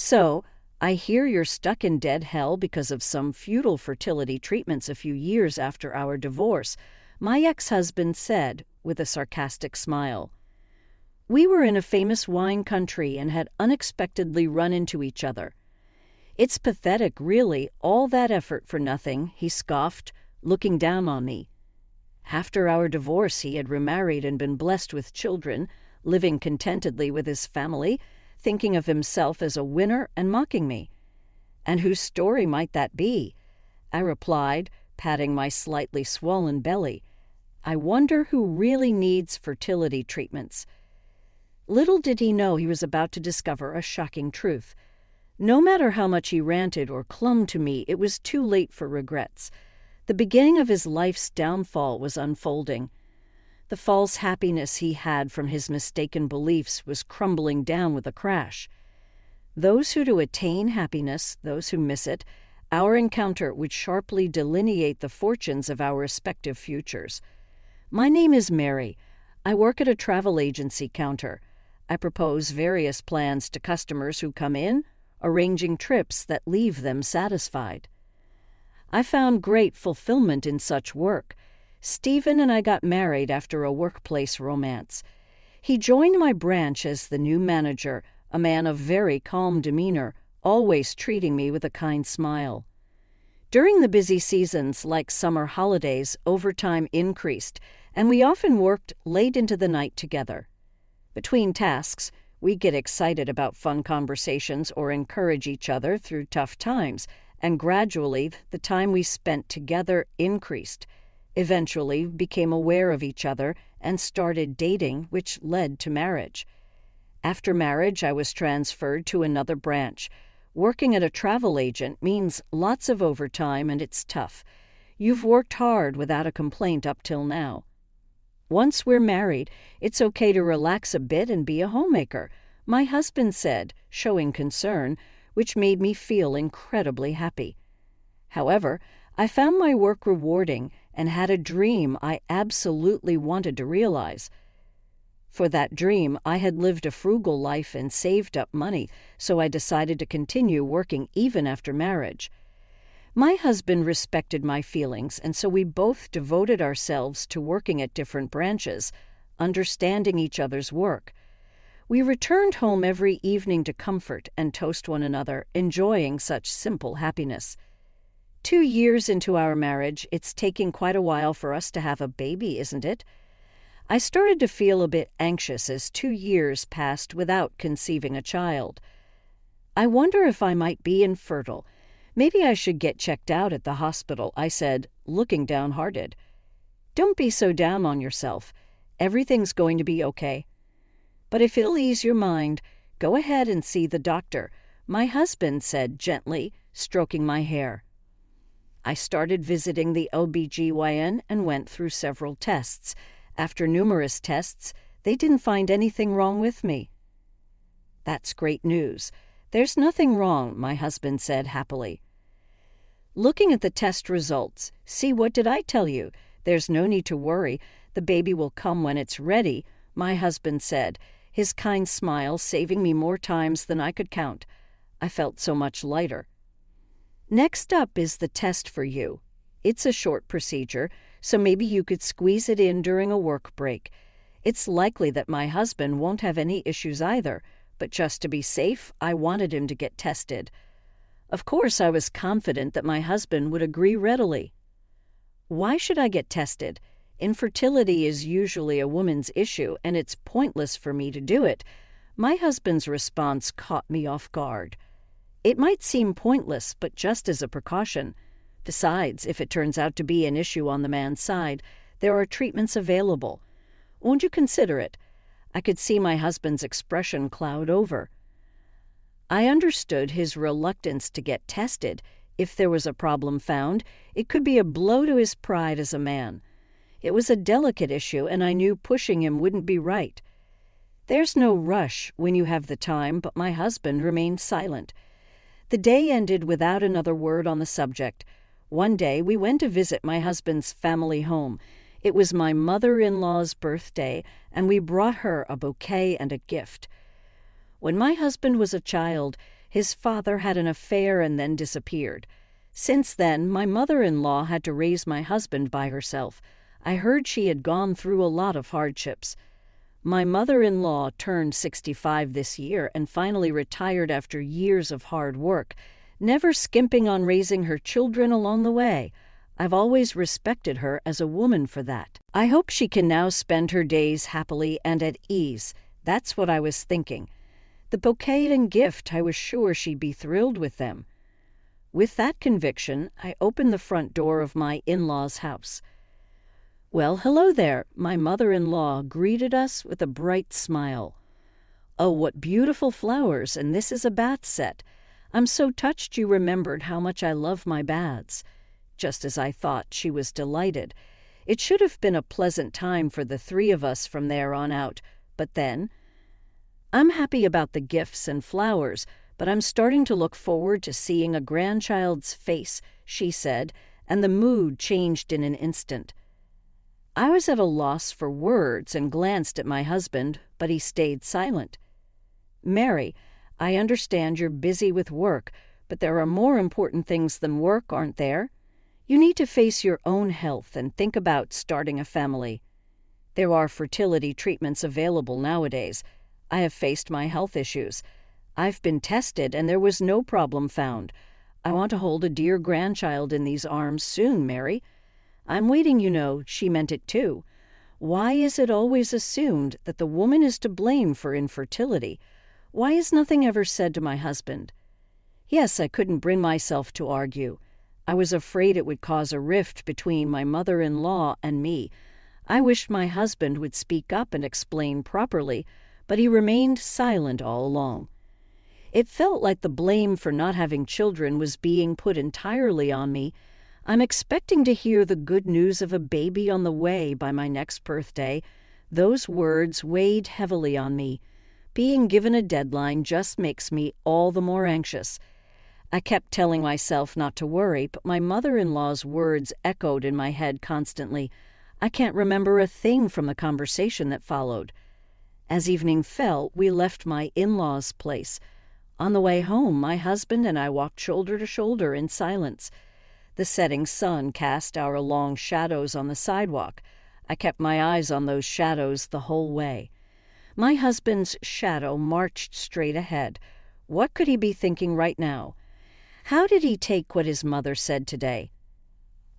So, I hear you're stuck in dead hell because of some futile fertility treatments a few years after our divorce, my ex-husband said with a sarcastic smile. We were in a famous wine country and had unexpectedly run into each other. It's pathetic, really, all that effort for nothing, he scoffed, looking down on me. After our divorce, he had remarried and been blessed with children, living contentedly with his family, thinking of himself as a winner and mocking me. And whose story might that be? I replied, patting my slightly swollen belly. I wonder who really needs fertility treatments. Little did he know he was about to discover a shocking truth. No matter how much he ranted or clung to me, it was too late for regrets. The beginning of his life's downfall was unfolding. The false happiness he had from his mistaken beliefs was crumbling down with a crash. Those who do attain happiness, those who miss it, our encounter would sharply delineate the fortunes of our respective futures. My name is Mary. I work at a travel agency counter. I propose various plans to customers who come in, arranging trips that leave them satisfied. I found great fulfillment in such work. Stephen and I got married after a workplace romance. He joined my branch as the new manager, a man of very calm demeanor, always treating me with a kind smile. During the busy seasons, like summer holidays, overtime increased, and we often worked late into the night together. Between tasks, we get excited about fun conversations or encourage each other through tough times, and gradually the time we spent together increased. Eventually, we became aware of each other and started dating, which led to marriage. After marriage, I was transferred to another branch. Working at a travel agent means lots of overtime, and it's tough. You've worked hard without a complaint up till now. Once we're married, it's okay to relax a bit and be a homemaker, my husband said, showing concern, which made me feel incredibly happy. However, I found my work rewarding and had a dream I absolutely wanted to realize. For that dream, I had lived a frugal life and saved up money, so I decided to continue working even after marriage. My husband respected my feelings, and so we both devoted ourselves to working at different branches, understanding each other's work. We returned home every evening to comfort and toast one another, enjoying such simple happiness. 2 years into our marriage, it's taking quite a while for us to have a baby, isn't it? I started to feel a bit anxious as 2 years passed without conceiving a child. I wonder if I might be infertile. Maybe I should get checked out at the hospital, I said, looking downhearted. Don't be so down on yourself. Everything's going to be okay. But if it'll ease your mind, go ahead and see the doctor, my husband said gently, stroking my hair. I started visiting the OB/GYN and went through several tests. After numerous tests, they didn't find anything wrong with me. That's great news. There's nothing wrong, my husband said happily. Looking at the test results, see, what did I tell you? There's no need to worry. The baby will come when it's ready, my husband said, his kind smile saving me more times than I could count. I felt so much lighter. Next up is the test for you. It's a short procedure, so maybe you could squeeze it in during a work break. It's likely that my husband won't have any issues either, but just to be safe, I wanted him to get tested. Of course, I was confident that my husband would agree readily. Why should I get tested? Infertility is usually a woman's issue, and it's pointless for me to do it. My husband's response caught me off guard. It might seem pointless, but just as a precaution. Besides, if it turns out to be an issue on the man's side, there are treatments available. Won't you consider it? I could see my husband's expression cloud over. I understood his reluctance to get tested. If there was a problem found, it could be a blow to his pride as a man. It was a delicate issue, and I knew pushing him wouldn't be right. There's no rush when you have the time, but my husband remained silent. The day ended without another word on the subject. One day we went to visit my husband's family home. It was my mother-in-law's birthday, and we brought her a bouquet and a gift. When my husband was a child, His father had an affair and then disappeared. Since then, my mother-in-law had to raise my husband by herself. I heard she had gone through a lot of hardships. My mother-in-law turned 65 this year and finally retired after years of hard work, never skimping on raising her children along the way. I've always respected her as a woman for that. I hope she can now spend her days happily and at ease. That's what I was thinking. The bouquet and gift, I was sure she'd be thrilled with them. With that conviction, I opened the front door of my in-laws' house. "Well, hello there," my mother-in-law greeted us with a bright smile. "Oh, what beautiful flowers, and this is a bath set. I'm so touched you remembered how much I love my baths." Just as I thought, she was delighted. It should have been a pleasant time for the three of us from there on out, but then, "I'm happy about the gifts and flowers, but I'm starting to look forward to seeing a grandchild's face," she said, and the mood changed in an instant. I was at a loss for words and glanced at my husband, but he stayed silent. "Mary, I understand you're busy with work, but there are more important things than work, aren't there? You need to face your own health and think about starting a family. There are fertility treatments available nowadays. I have faced my health issues. I've been tested and there was no problem found. I want to hold a dear grandchild in these arms soon, Mary. I'm waiting, you know." She meant it too. Why is it always assumed that the woman is to blame for infertility? Why is nothing ever said to my husband? Yes, I couldn't bring myself to argue. I was afraid it would cause a rift between my mother-in-law and me. I wished my husband would speak up and explain properly, but he remained silent all along. It felt like the blame for not having children was being put entirely on me. I'm expecting to hear the good news of a baby on the way by my next birthday. Those words weighed heavily on me. Being given a deadline just makes me all the more anxious. I kept telling myself not to worry, but my mother-in-law's words echoed in my head constantly. I can't remember a thing from the conversation that followed. As evening fell, we left my in-laws' place. On the way home, my husband and I walked shoulder to shoulder in silence. The setting sun cast our long shadows on the sidewalk. I kept my eyes on those shadows the whole way. My husband's shadow marched straight ahead. What could he be thinking right now? How did he take what his mother said today?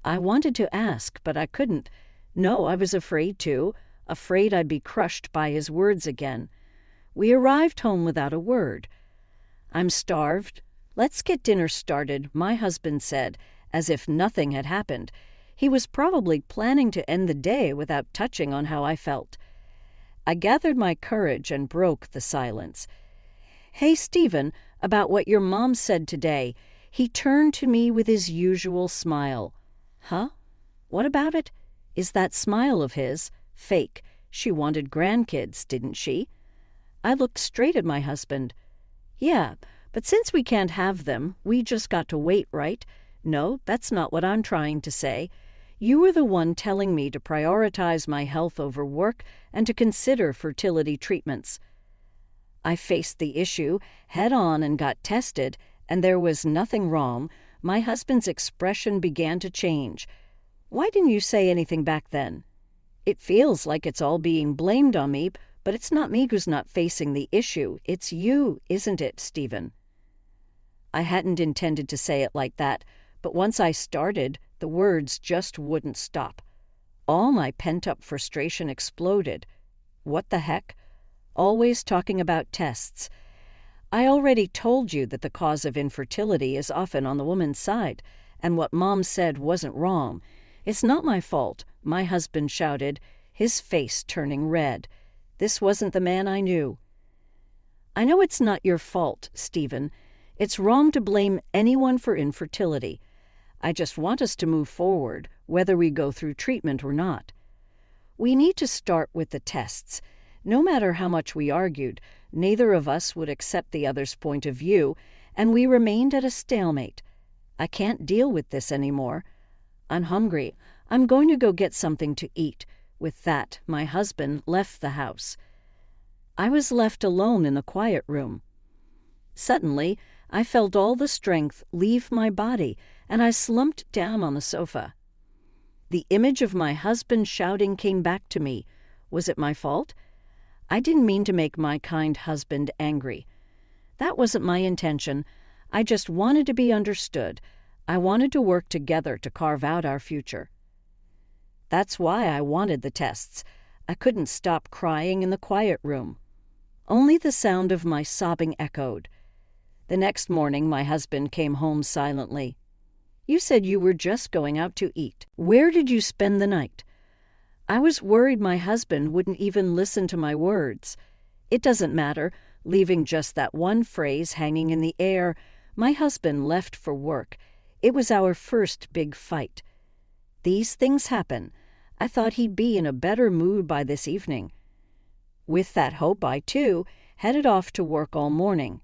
I wanted to ask, but I couldn't. No, I was afraid to, afraid I'd be crushed by his words again. We arrived home without a word. "I'm starved. Let's get dinner started," my husband said, as if nothing had happened. He was probably planning to end the day without touching on how I felt. I gathered my courage and broke the silence. "Hey, Stephen, about what your mom said today." He turned to me with his usual smile. "Huh? What about it?" Is that smile of his fake? She wanted grandkids, didn't she? I looked straight at my husband. "Yeah, but since we can't have them, we just got to wait, right?" "No, that's not what I'm trying to say. You were the one telling me to prioritize my health over work and to consider fertility treatments." I faced the issue head on and got tested, and there was nothing wrong. My husband's expression began to change. "Why didn't you say anything back then?" "It feels like it's all being blamed on me, but it's not me who's not facing the issue. It's you, isn't it, Stephen?" I hadn't intended to say it like that, but once I started, the words just wouldn't stop. All my pent-up frustration exploded. What the heck? Always talking about tests. I already told you that the cause of infertility is often on the woman's side, and what Mom said wasn't wrong. "It's not my fault," my husband shouted, his face turning red. This wasn't the man I knew. "I know it's not your fault, Stephen. It's wrong to blame anyone for infertility. I just want us to move forward, whether we go through treatment or not. We need to start with the tests. No matter how much we argued, neither of us would accept the other's point of view, and we remained at a stalemate. I can't deal with this anymore. I'm hungry. I'm going to go get something to eat." With that, my husband left the house. I was left alone in the quiet room. Suddenly, I felt all the strength leave my body, and I slumped down on the sofa. The image of my husband shouting came back to me. Was it my fault? I didn't mean to make my kind husband angry. That wasn't my intention. I just wanted to be understood. I wanted to work together to carve out our future. That's why I wanted the tests. I couldn't stop crying in the quiet room. Only the sound of my sobbing echoed. The next morning, my husband came home silently. You said you were just going out to eat. Where did you spend the night? I was worried my husband wouldn't even listen to my words. It doesn't matter, leaving just that one phrase hanging in the air. My husband left for work. It was our first big fight. These things happen. I thought he'd be in a better mood by this evening. With that hope, I, too, headed off to work all morning.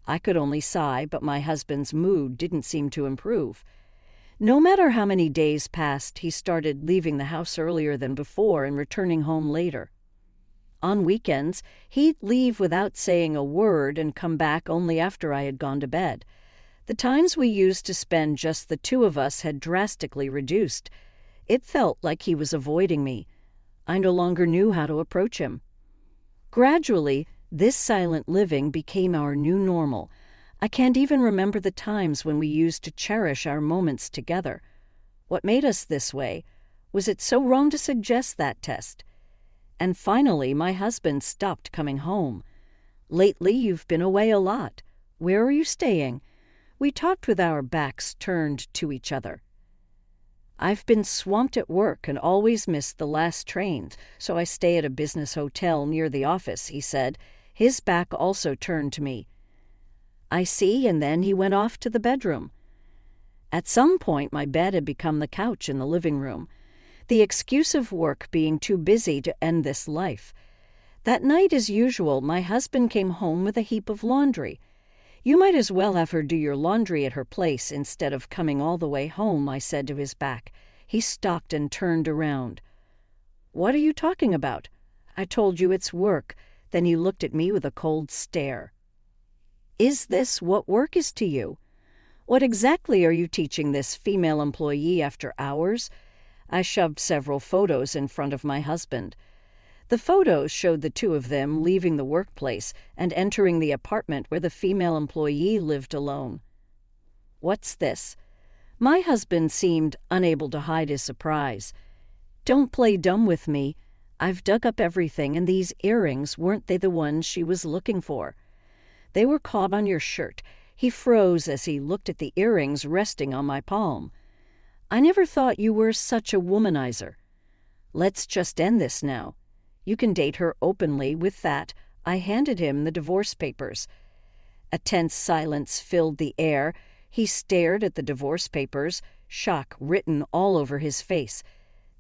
I could only sigh, but my husband's mood didn't seem to improve. No matter how many days passed, he started leaving the house earlier than before and returning home later. On weekends, he'd leave without saying a word and come back only after I had gone to bed. The times we used to spend just the two of us had drastically reduced. It felt like he was avoiding me. I no longer knew how to approach him. Gradually, this silent living became our new normal. I can't even remember the times when we used to cherish our moments together. What made us this way? Was it so wrong to suggest that test? And finally, my husband stopped coming home. Lately, you've been away a lot. Where are you staying? We talked with our backs turned to each other. I've been swamped at work and always missed the last train, so I stay at a business hotel near the office, he said. His back also turned to me. I see, and then he went off to the bedroom. At some point, my bed had become the couch in the living room, the excuse of work being too busy to end this life. That night, as usual, my husband came home with a heap of laundry. You might as well have her do your laundry at her place instead of coming all the way home, I said to his back. He stopped and turned around. What are you talking about? I told you it's work. Then he looked at me with a cold stare. Is this what work is to you? What exactly are you teaching this female employee after hours? I shoved several photos in front of my husband. The photos showed the two of them leaving the workplace and entering the apartment where the female employee lived alone. What's this? My husband seemed unable to hide his surprise. Don't play dumb with me. I've dug up everything, and these earrings, weren't they the ones she was looking for? They were caught on your shirt. He froze as he looked at the earrings resting on my palm. I never thought you were such a womanizer. Let's just end this now. You can date her openly. With that, I handed him the divorce papers. A tense silence filled the air. He stared at the divorce papers, shock written all over his face.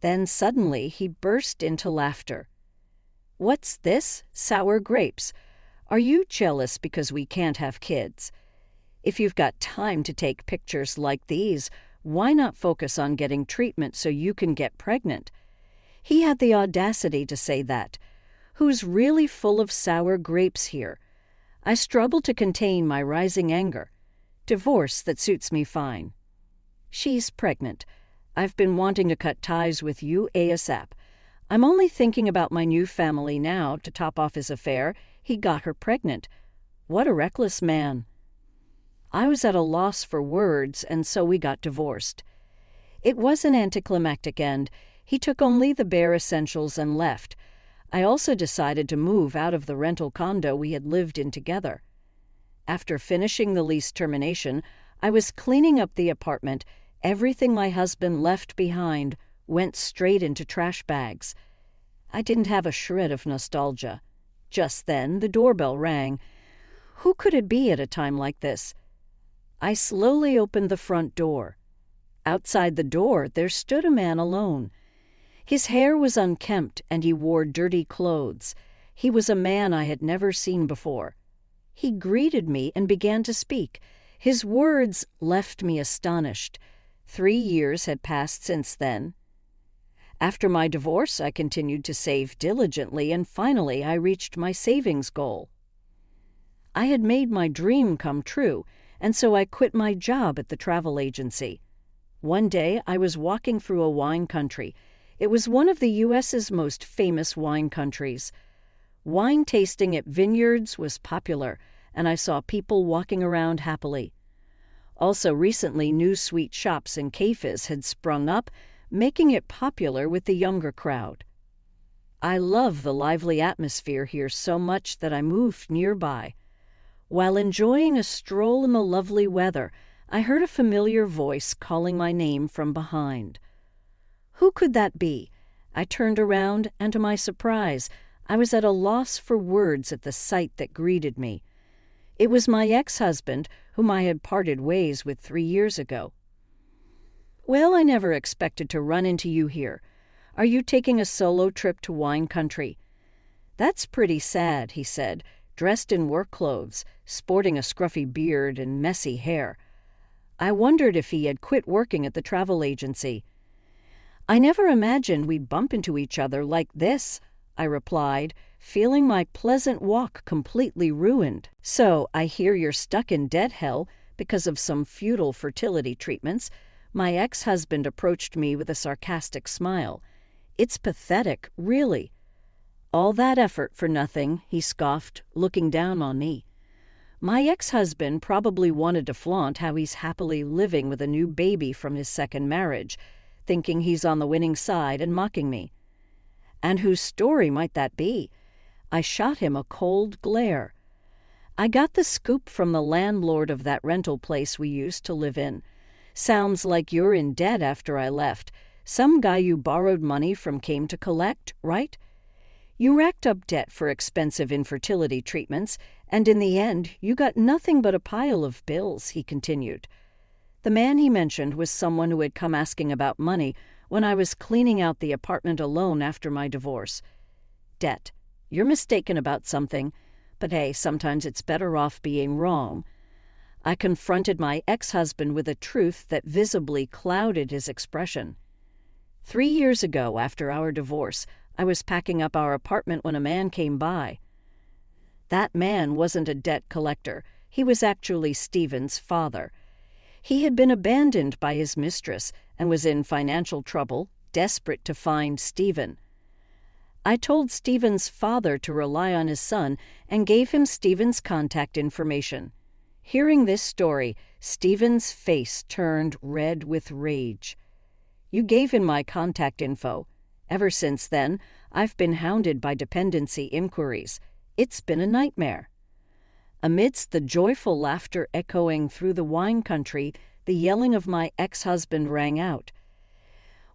Then suddenly he burst into laughter. What's this? Sour grapes. Are you jealous because we can't have kids? If you've got time to take pictures like these, why not focus on getting treatment so you can get pregnant? He had the audacity to say that. Who's really full of sour grapes here? I struggled to contain my rising anger. Divorce that suits me fine. She's pregnant. I've been wanting to cut ties with you ASAP. I'm only thinking about my new family now. To top off his affair, he got her pregnant. What a reckless man. I was at a loss for words, and so we got divorced. It was an anticlimactic end. He took only the bare essentials and left. I also decided to move out of the rental condo we had lived in together. After finishing the lease termination, I was cleaning up the apartment. Everything my husband left behind went straight into trash bags. I didn't have a shred of nostalgia. Just then, the doorbell rang. Who could it be at a time like this? I slowly opened the front door. Outside the door, there stood a man alone. His hair was unkempt, and he wore dirty clothes. He was a man I had never seen before. He greeted me and began to speak. His words left me astonished. 3 years had passed since then. After my divorce, I continued to save diligently, and finally I reached my savings goal. I had made my dream come true, and so I quit my job at the travel agency. One day I was walking through a wine country. It was one of the U.S.'s most famous wine countries. Wine tasting at vineyards was popular, and I saw people walking around happily. Also, recently, new sweet shops and cafes had sprung up, making it popular with the younger crowd. I love the lively atmosphere here so much that I moved nearby. While enjoying a stroll in the lovely weather, I heard a familiar voice calling my name from behind. Who could that be? I turned around, and to my surprise, I was at a loss for words at the sight that greeted me. It was my ex-husband, whom I had parted ways with 3 years ago. "Well, I never expected to run into you here. Are you taking a solo trip to wine country?" "That's pretty sad," he said, dressed in work clothes, sporting a scruffy beard and messy hair. I wondered if he had quit working at the travel agency. "I never imagined we'd bump into each other like this," I replied, feeling my pleasant walk completely ruined. "So, I hear you're stuck in debt hell because of some futile fertility treatments." My ex-husband approached me with a sarcastic smile. "It's pathetic, really." "All that effort for nothing," he scoffed, looking down on me. My ex-husband probably wanted to flaunt how he's happily living with a new baby from his second marriage, thinking he's on the winning side and mocking me. And whose story might that be? I shot him a cold glare. "I got the scoop from the landlord of that rental place we used to live in. Sounds like you're in debt after I left. Some guy you borrowed money from came to collect, right? You racked up debt for expensive infertility treatments, and in the end, you got nothing but a pile of bills," he continued. The man he mentioned was someone who had come asking about money when I was cleaning out the apartment alone after my divorce. "Debt. You're mistaken about something, but hey, sometimes it's better off being wrong." I confronted my ex-husband with a truth that visibly clouded his expression. 3 years ago, after our divorce, I was packing up our apartment when a man came by. That man wasn't a debt collector. He was actually Stephen's father. He had been abandoned by his mistress and was in financial trouble, desperate to find Stephen. I told Stephen's father to rely on his son and gave him Stephen's contact information. Hearing this story, Stephen's face turned red with rage. "You gave him my contact info. Ever since then, I've been hounded by dependency inquiries. It's been a nightmare." Amidst the joyful laughter echoing through the wine country, the yelling of my ex-husband rang out.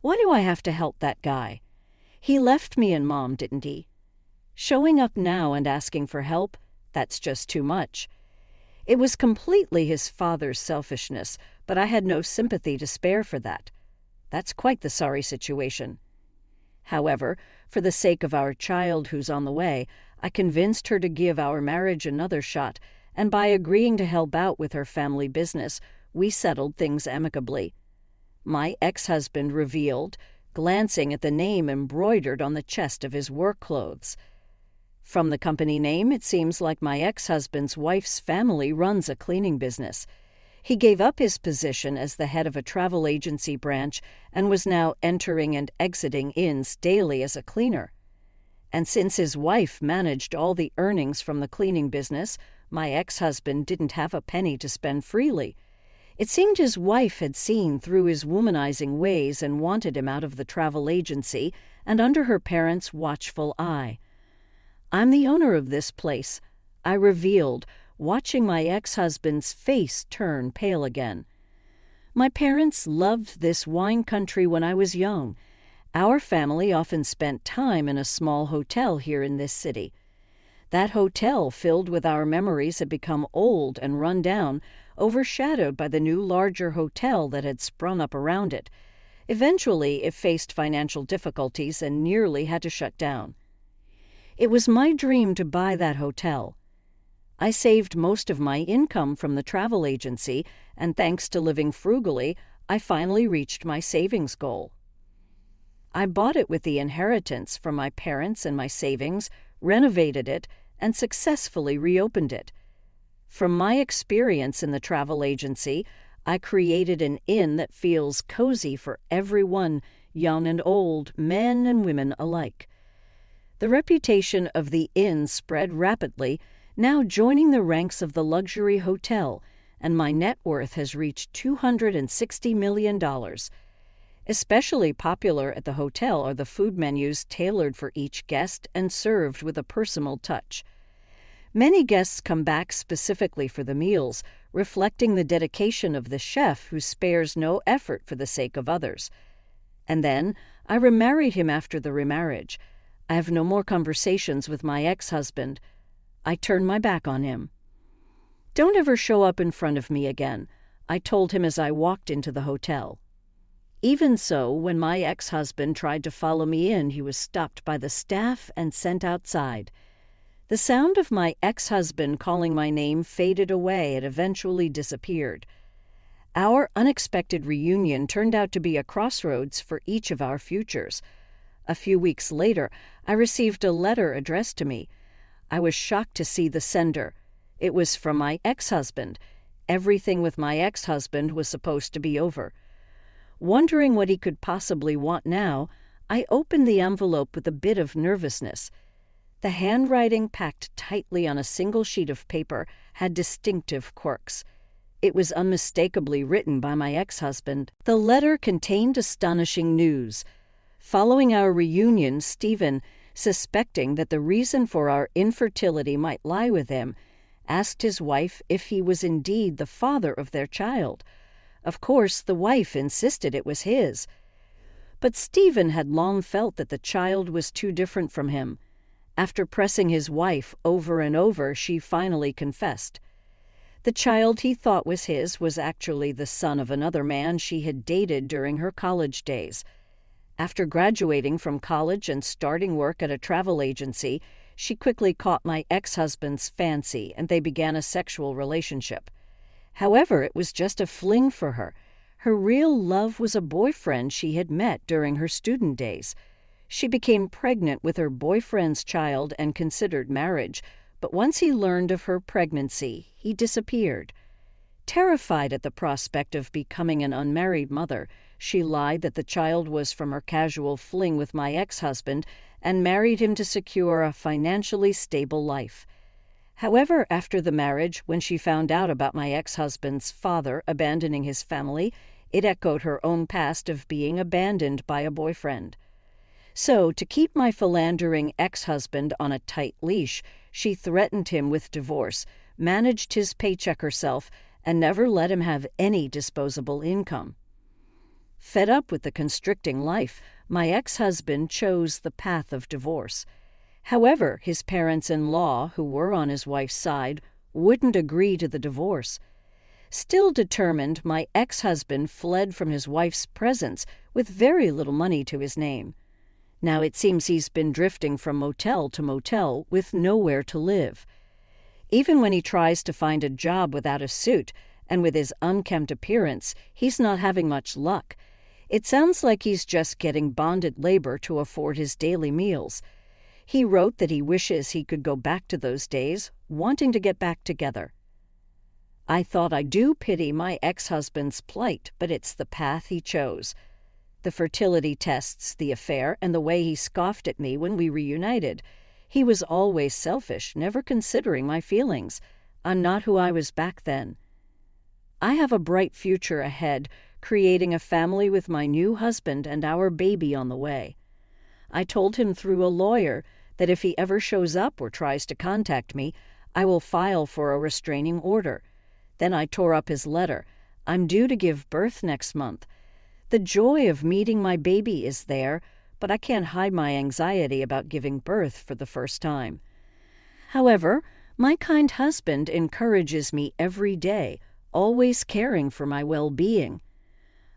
"Why do I have to help that guy? He left me and Mom, didn't he? Showing up now and asking for help, that's just too much." It was completely his father's selfishness, but I had no sympathy to spare for that. That's quite the sorry situation. However, for the sake of our child who's on the way, I convinced her to give our marriage another shot, and by agreeing to help out with her family business, we settled things amicably. My ex-husband revealed, glancing at the name embroidered on the chest of his work clothes. From the company name, it seems like my ex-husband's wife's family runs a cleaning business. He gave up his position as the head of a travel agency branch and was now entering and exiting inns daily as a cleaner. And since his wife managed all the earnings from the cleaning business, my ex-husband didn't have a penny to spend freely. It seemed his wife had seen through his womanizing ways and wanted him out of the travel agency and under her parents' watchful eye. "I'm the owner of this place," I revealed, watching my ex-husband's face turn pale again. "My parents loved this wine country when I was young. Our family often spent time in a small hotel here in this city. That hotel, filled with our memories, had become old and run down, overshadowed by the new larger hotel that had sprung up around it. Eventually, it faced financial difficulties and nearly had to shut down. It was my dream to buy that hotel. I saved most of my income from the travel agency, and thanks to living frugally, I finally reached my savings goal. I bought it with the inheritance from my parents and my savings, renovated it, and successfully reopened it. From my experience in the travel agency, I created an inn that feels cozy for everyone, young and old, men and women alike. The reputation of the inn spread rapidly, now joining the ranks of the luxury hotel, and my net worth has reached $260 million. Especially popular at the hotel are the food menus tailored for each guest and served with a personal touch. Many guests come back specifically for the meals, reflecting the dedication of the chef who spares no effort for the sake of others. And then, I remarried him after the remarriage. I have no more conversations with my ex-husband. I turned my back on him. "Don't ever show up in front of me again," I told him as I walked into the hotel. Even so, when my ex-husband tried to follow me in, he was stopped by the staff and sent outside. The sound of my ex-husband calling my name faded away and eventually disappeared. Our unexpected reunion turned out to be a crossroads for each of our futures. A few weeks later, I received a letter addressed to me. I was shocked to see the sender. It was from my ex-husband. Everything with my ex-husband was supposed to be over. Wondering what he could possibly want now, I opened the envelope with a bit of nervousness. The handwriting, packed tightly on a single sheet of paper, had distinctive quirks. It was unmistakably written by my ex-husband. The letter contained astonishing news. Following our reunion, Stephen, suspecting that the reason for our infertility might lie with him, asked his wife if he was indeed the father of their child. Of course, the wife insisted it was his. But Stephen had long felt that the child was too different from him. After pressing his wife over and over, she finally confessed. The child he thought was his was actually the son of another man she had dated during her college days. After graduating from college and starting work at a travel agency, she quickly caught my ex-husband's fancy, and they began a sexual relationship. However, it was just a fling for her. Her real love was a boyfriend she had met during her student days. She became pregnant with her boyfriend's child and considered marriage, but once he learned of her pregnancy, he disappeared. Terrified at the prospect of becoming an unmarried mother, she lied that the child was from her casual fling with my ex-husband and married him to secure a financially stable life. However, after the marriage, when she found out about my ex-husband's father abandoning his family, it echoed her own past of being abandoned by a boyfriend. So, to keep my philandering ex-husband on a tight leash, she threatened him with divorce, managed his paycheck herself, and never let him have any disposable income. Fed up with the constricting life, my ex-husband chose the path of divorce. However, his parents-in-law, who were on his wife's side, wouldn't agree to the divorce. Still determined, my ex-husband fled from his wife's presence with very little money to his name. Now it seems he's been drifting from motel to motel with nowhere to live. Even when he tries to find a job without a suit and with his unkempt appearance, he's not having much luck. It sounds like he's just getting bonded labor to afford his daily meals. He wrote that he wishes he could go back to those days, wanting to get back together. I thought I do pity my ex-husband's plight, but it's the path he chose. The fertility tests, the affair, and the way he scoffed at me when we reunited. He was always selfish, never considering my feelings. I'm not who I was back then. I have a bright future ahead, creating a family with my new husband and our baby on the way. I told him through a lawyer that if he ever shows up or tries to contact me, I will file for a restraining order. Then I tore up his letter. I'm due to give birth next month. The joy of meeting my baby is there, but I can't hide my anxiety about giving birth for the first time. However, my kind husband encourages me every day, always caring for my well-being.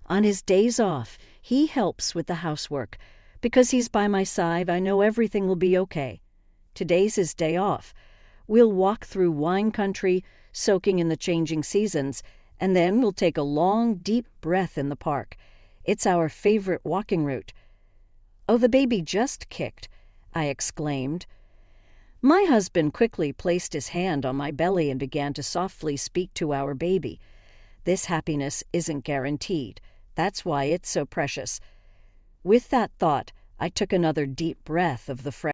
On his days off, he helps with the housework. Because he's by my side, I know everything will be okay. Today's his day off. We'll walk through wine country, soaking in the changing seasons, and then we'll take a long, deep breath in the park. It's our favorite walking route. "Oh, the baby just kicked," I exclaimed. My husband quickly placed his hand on my belly and began to softly speak to our baby. This happiness isn't guaranteed. That's why it's so precious. With that thought, I took another deep breath of the fresh